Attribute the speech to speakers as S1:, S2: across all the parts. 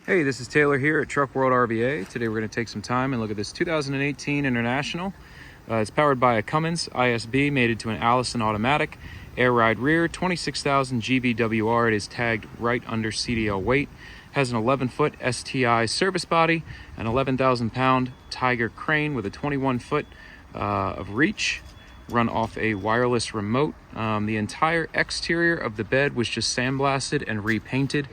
S1: Hey, this is Taylor here at Truck World RVA. Today we're going to take some time and look at this 2018 International. It's powered by a Cummins ISB, mated to an Allison automatic, air ride rear, 26,000 GVWR. It is tagged right under CDL weight. Has an 11-foot STI service body, an 11,000 pound Tiger crane with a 21-foot of reach, run off a wireless remote. The entire exterior of the bed was just sandblasted and repainted.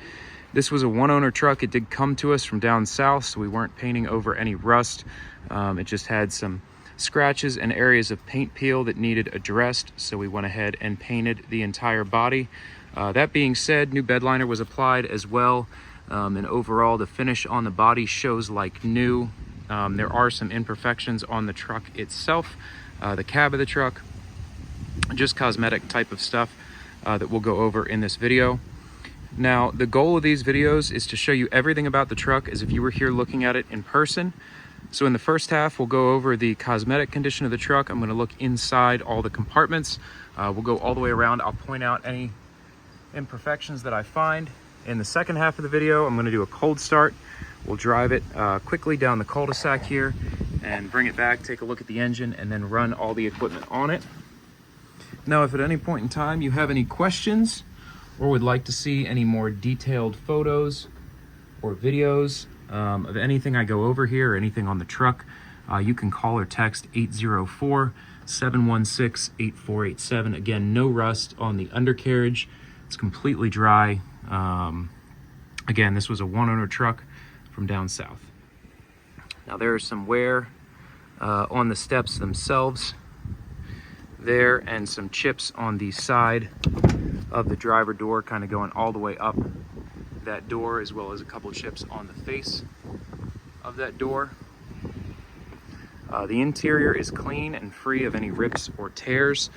S1: This was a one-owner truck. It did come to us from down south, so we weren't painting over any rust. It just had some scratches and areas of paint peel that needed addressed, so we went ahead and painted the entire body. That being said, new bedliner was applied as well, and overall the finish on the body shows like new. There are some imperfections on the truck itself, the cab of the truck, just cosmetic type of stuff that we'll go over in this video. Now, the goal of these videos is to show you everything about the truck as if you were here looking at it in person. So in the first half, we'll go over the cosmetic condition of the truck. I'm going to look inside all the compartments. We'll go all the way around. I'll point out any imperfections that I find. In the second half of the video, I'm going to do a cold start. We'll drive it quickly down the cul-de-sac here and bring it back, take a look at the engine, and then run all the equipment on it. Now, if at any point in time you have any questions or would like to see any more detailed photos or videos of anything I go over here or anything on the truck, you can call or text 804-716-8487. Again, no rust on the undercarriage. It's completely dry. Again, this was a one-owner truck from down south. Now, there is some wear on the steps themselves there, and some chips on the side of the driver door, kind of going all the way up that door, as well as a couple chips on the face of that door. The interior is clean and free of any rips or tears.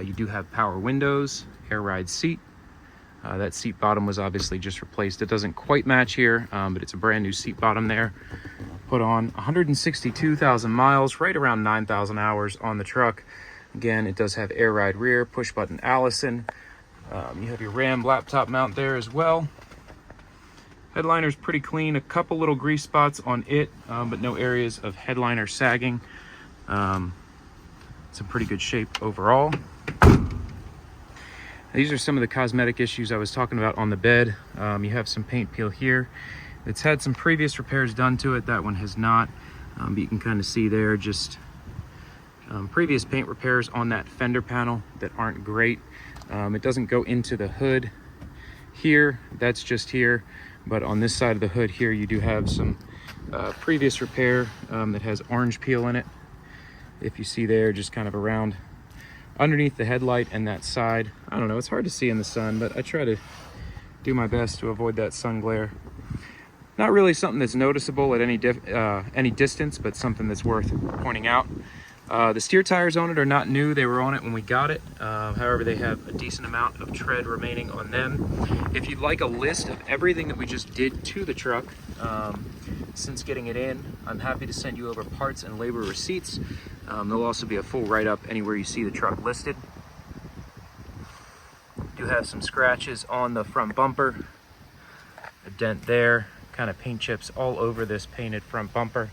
S1: You do have power windows, air ride seat. That seat bottom was obviously just replaced. It doesn't quite match here, but it's a brand new seat bottom there. Put on 162,000 miles, right around 9,000 hours on the truck. Again, it does have air ride rear, push button Allison. You have your RAM laptop mount there as well. Headliner's pretty clean, a couple little grease spots on it, but no areas of headliner sagging. It's in pretty good shape overall. These are some of the cosmetic issues I was talking about on the bed. You have some paint peel here. It's had some previous repairs done to it. That one has not, but you can kind of see there just previous paint repairs on that fender panel that aren't great. It doesn't go into the hood here, that's just here, but on this side of the hood here you do have some previous repair that has orange peel in it. If you see there, just kind of around underneath the headlight and that side. I don't know, it's hard to see in the sun, but I try to do my best to avoid that sun glare. Not really something that's noticeable at any distance, but something that's worth pointing out. The steer tires on it are not new. They were on it when we got it. However, they have a decent amount of tread remaining on them. If you'd like a list of everything that we just did to the truck since getting it in, I'm happy to send you over parts and labor receipts. There'll also be a full write-up anywhere you see the truck listed. You have some scratches on the front bumper, a dent there, kind of paint chips all over this painted front bumper.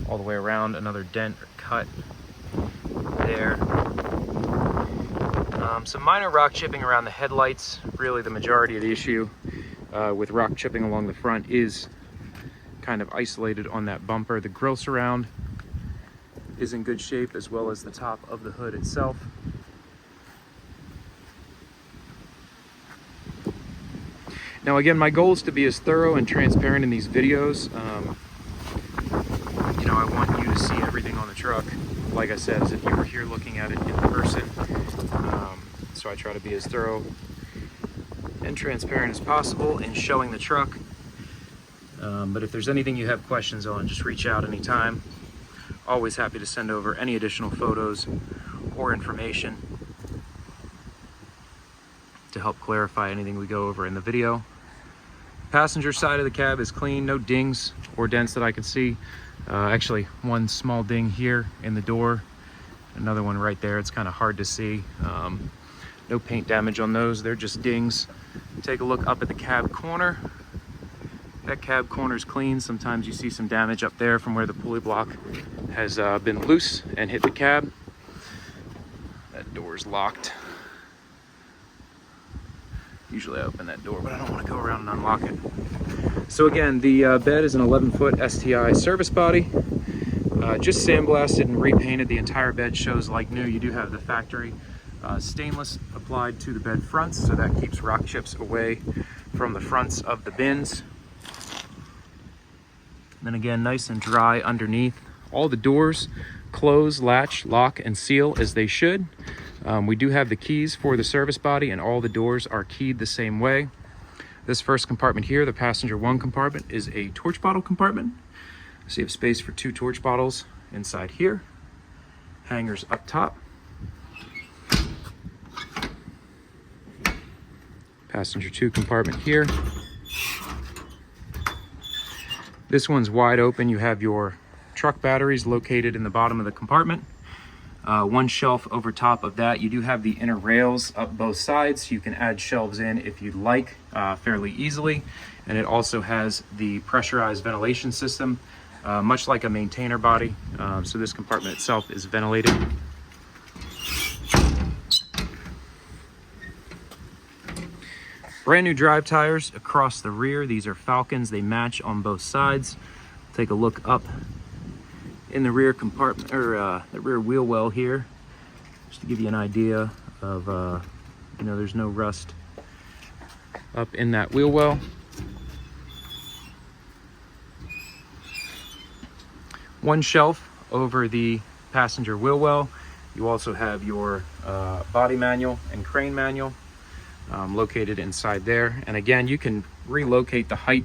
S1: All the way around, another dent or cut there. Some minor rock chipping around the headlights. Really the majority of the issue with rock chipping along the front is kind of isolated on that bumper. The grille surround is in good shape, as well as the top of the hood itself. Now again, my goal is to be as thorough and transparent in these videos. You know, I want you to see everything on the truck, like I said, as if you were here looking at it in person. So I try to be as thorough and transparent as possible in showing the truck. But if there's anything you have questions on, just reach out anytime. Always happy to send over any additional photos or information to help clarify anything we go over in the video. Passenger side of the cab is clean, no dings or dents that I can see. Actually, one small ding here in the door, another one right there. It's kind of hard to see. No paint damage on those, they're just dings. Take a look up at the cab corner. That cab corner is clean. Sometimes you see some damage up there from where the pulley block has been loose and hit the cab. That door is locked. Usually I open that door, but I don't want to go around and unlock it. So again, the bed is an 11-foot STI service body. Just sandblasted and repainted. The entire bed shows like new. You do have the factory stainless applied to the bed fronts, so that keeps rock chips away from the fronts of the bins. And then again, nice and dry underneath. All the doors close, latch, lock, and seal as they should. We do have the keys for the service body, and all the doors are keyed the same way. This first compartment here, the passenger 1 compartment, is a torch bottle compartment. So you have space for 2 torch bottles inside here. Hangers up top. Passenger 2 compartment here. This one's wide open. You have your truck batteries located in the bottom of the compartment. 1 shelf over top of that. You do have the inner rails up both sides. You can add shelves in if you'd like fairly easily. And it also has the pressurized ventilation system, much like a maintainer body. So this compartment itself is ventilated. Brand new drive tires across the rear. These are Falcons. They match on both sides. Take a look up in the rear compartment, or the rear wheel well here, just to give you an idea of, you know, there's no rust up in that wheel well. One shelf over the passenger wheel well. You also have your body manual and crane manual located inside there. And again, you can relocate the height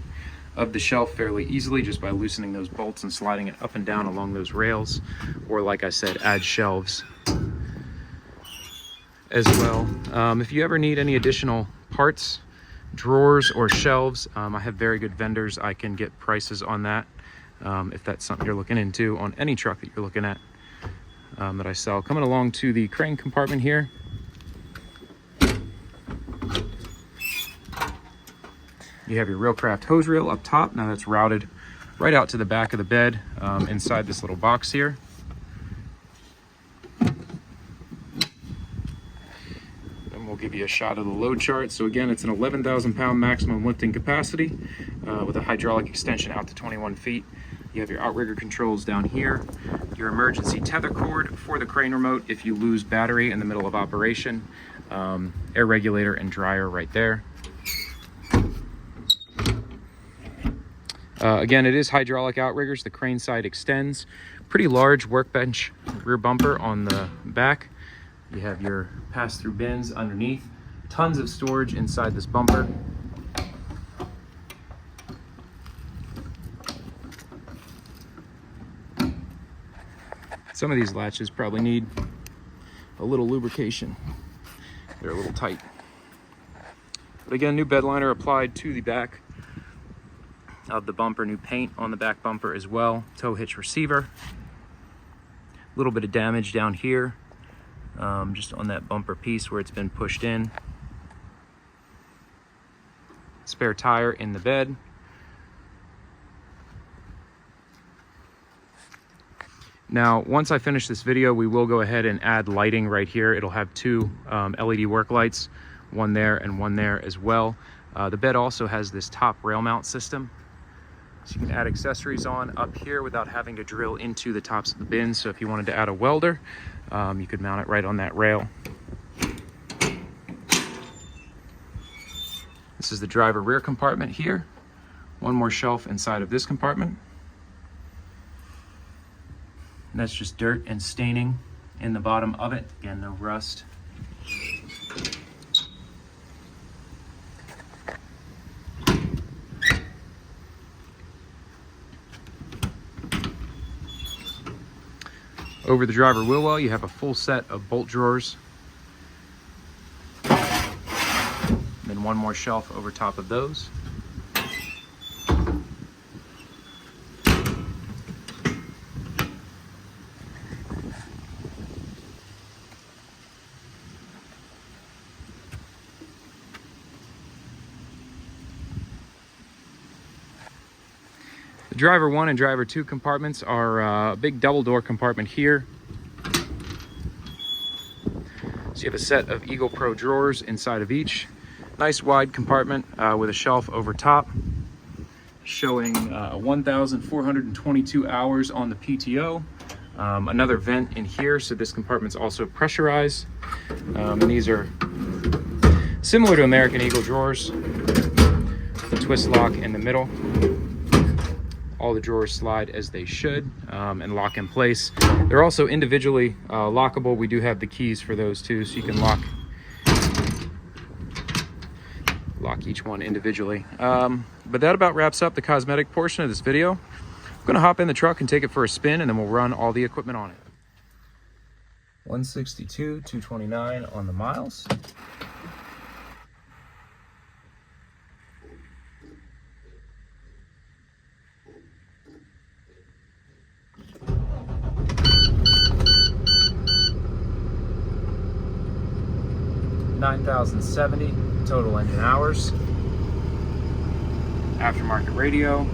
S1: of the shelf fairly easily just by loosening those bolts and sliding it up and down along those rails, or like I said, add shelves as well. If you ever need any additional parts, drawers, or shelves, I have very good vendors. I can get prices on that if that's something you're looking into on any truck that you're looking at that I sell. Coming along to the crane compartment here. You have your Railcraft hose reel up top. Now that's routed right out to the back of the bed inside this little box here. Then we'll give you a shot of the load chart. So again, it's an 11,000 pound maximum lifting capacity with a hydraulic extension out to 21 feet. You have your outrigger controls down here, your emergency tether cord for the crane remote if you lose battery in the middle of operation, air regulator and dryer right there. Again, it is hydraulic outriggers. The crane side extends. Pretty large workbench rear bumper on the back. You have your pass-through bins underneath. Tons of storage inside this bumper. Some of these latches probably need a little lubrication. They're a little tight. But again, new bedliner applied to the back of the bumper, new paint on the back bumper as well. Tow hitch receiver. A little bit of damage down here, just on that bumper piece where it's been pushed in. Spare tire in the bed. Now, once I finish this video, we will go ahead and add lighting right here. It'll have 2 LED work lights, one there and one there as well. The bed also has this top rail mount system. So you can add accessories on up here without having to drill into the tops of the bins. So if you wanted to add a welder, you could mount it right on that rail. This is the driver rear compartment here. One more shelf inside of this compartment. And that's just dirt and staining in the bottom of it. Again, no rust. Over the driver wheel well, you have a full set of bolt drawers. And then one more shelf over top of those. The driver 1 and driver 2 compartments are a big double door compartment here. So you have a set of Eagle Pro drawers inside of each. Nice wide compartment with a shelf over top, showing 1,422 hours on the PTO. Another vent in here, so this compartment's also pressurized. And these are similar to American Eagle drawers. The twist lock in the middle. All the drawers slide as they should and lock in place. They're also individually lockable. We do have the keys for those too, so you can lock each one individually. But that about wraps up the cosmetic portion of this video. I'm gonna hop in the truck and take it for a spin, and then we'll run all the equipment on it. 162, 229 on the miles. $9,070 total engine hours. Aftermarket radio.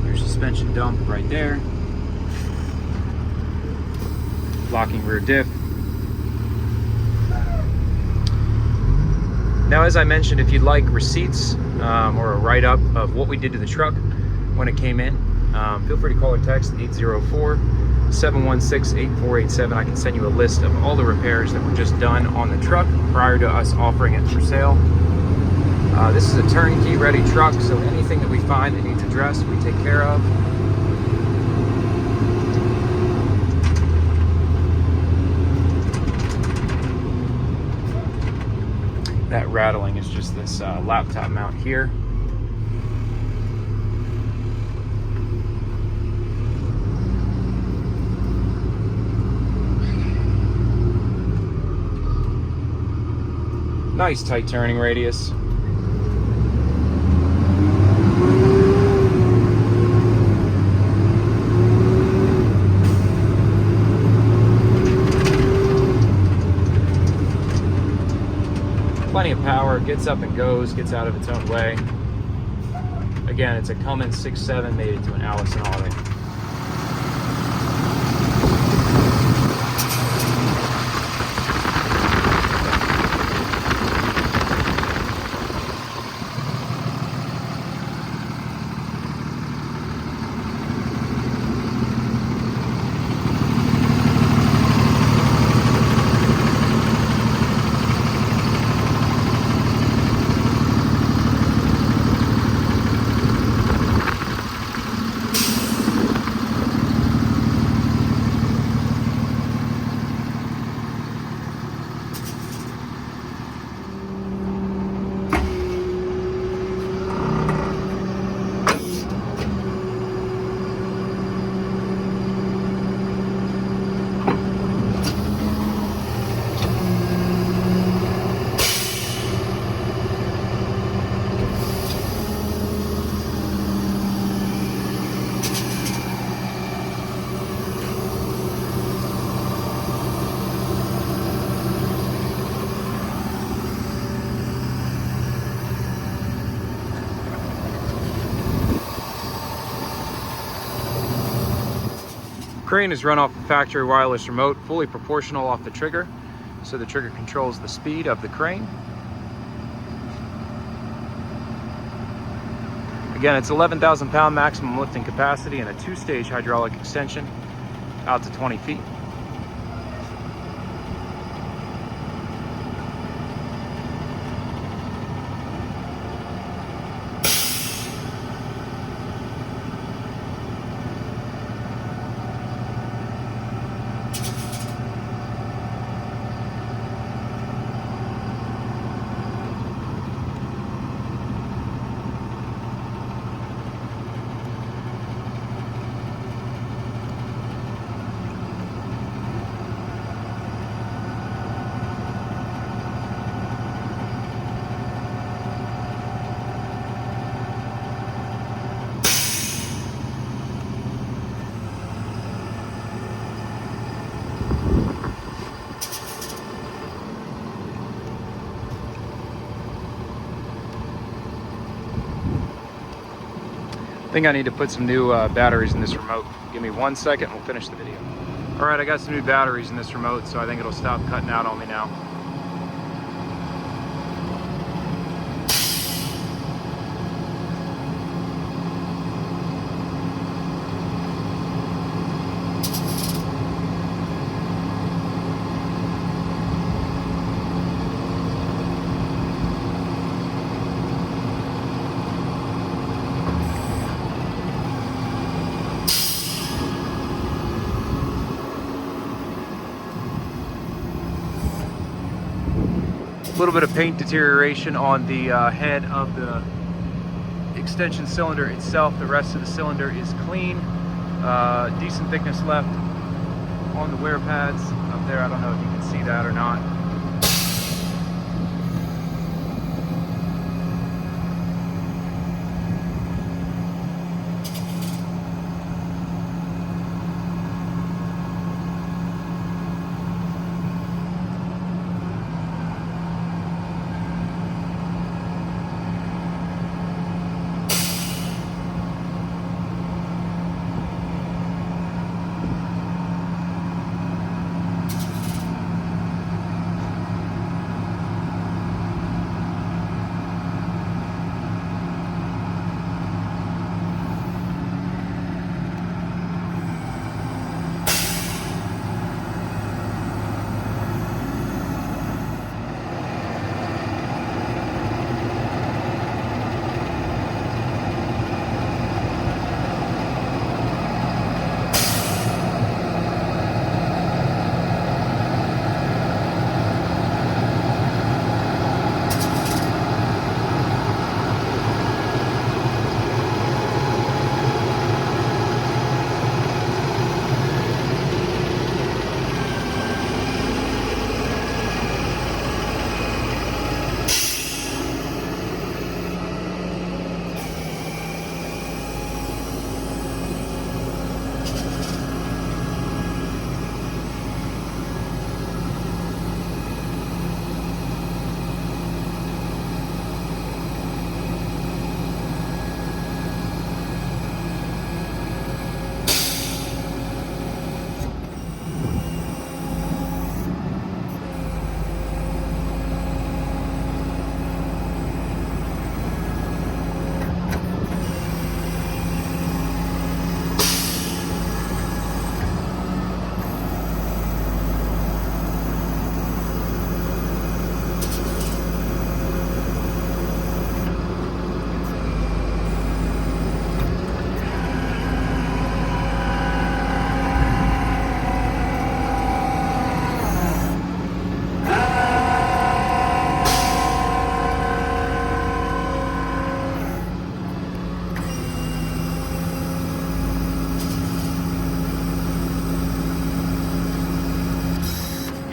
S1: Your suspension dump right there. Locking rear diff. Now, as I mentioned, if you'd like receipts or a write-up of what we did to the truck when it came in, feel free to call or text 804-716-8487. I can send you a list of all the repairs that were just done on the truck prior to us offering it for sale. This is a turnkey ready truck, so anything that we find that needs addressed, we take care of. That rattling is just this laptop mount here. Nice tight turning radius. Plenty of power, gets up and goes, gets out of its own way. Again, it's a Cummins 6.7 mated to an Allison auto. Crane is run off the factory wireless remote, fully proportional off the trigger, so the trigger controls the speed of the crane. Again, it's 11,000 pound maximum lifting capacity and a 2-stage hydraulic extension out to 20 feet. I think I need to put some new batteries in this remote. Give me 1 second and we'll finish the video. All right, I got some new batteries in this remote, so I think it'll stop cutting out on me now. A little bit of paint deterioration on the head of the extension cylinder itself. The rest of the cylinder is clean. Decent thickness left on the wear pads up there. I don't know if you can see that or not.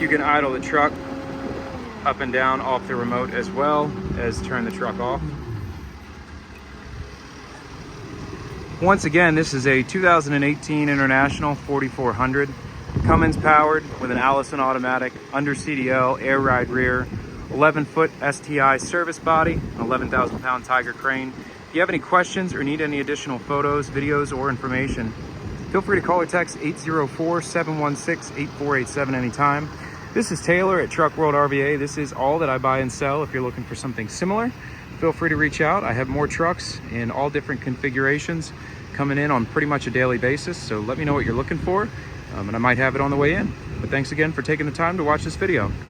S1: You can idle the truck up and down off the remote as well as turn the truck off. Once again, this is a 2018 International 4400, Cummins powered with an Allison automatic, under CDL, air ride rear, 11-foot STI service body, 11,000-pound Tiger crane. If you have any questions or need any additional photos, videos, or information, feel free to call or text 804-716-8487 anytime. This is Taylor at Truck World RVA. This is all that I buy and sell. If you're looking for something similar, feel free to reach out. I have more trucks in all different configurations coming in on pretty much a daily basis. So let me know what you're looking for, and I might have it on the way in. But thanks again for taking the time to watch this video.